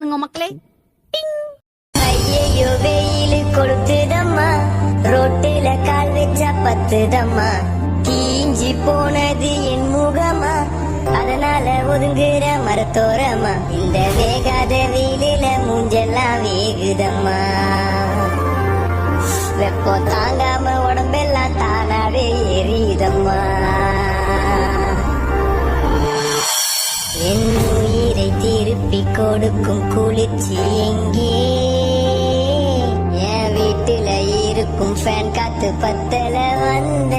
உங்க மக்களே. ஐயோ வெயிலு கொளுத்துதம்மா, ரோட்டுல கால் வச்சா பத்துதம்மா, தீஞ்சி போனது என் முகமா, அதனால ஒதுங்குற மரத்தோரமா, இந்த வேகாத வெயிலில மூஞ்செல்லாம் வேகுதம்மா, வெப்பம் தாங்காம உடம்பெல்லாம் தானாவே எரியுதம்மா, என் உயிரை திருப்பி கொடுக்கும் குளிர்ச்சி எங்கே, என் வீட்டுல இருக்கும் ஃபேன் காத்து பத்தல வந்த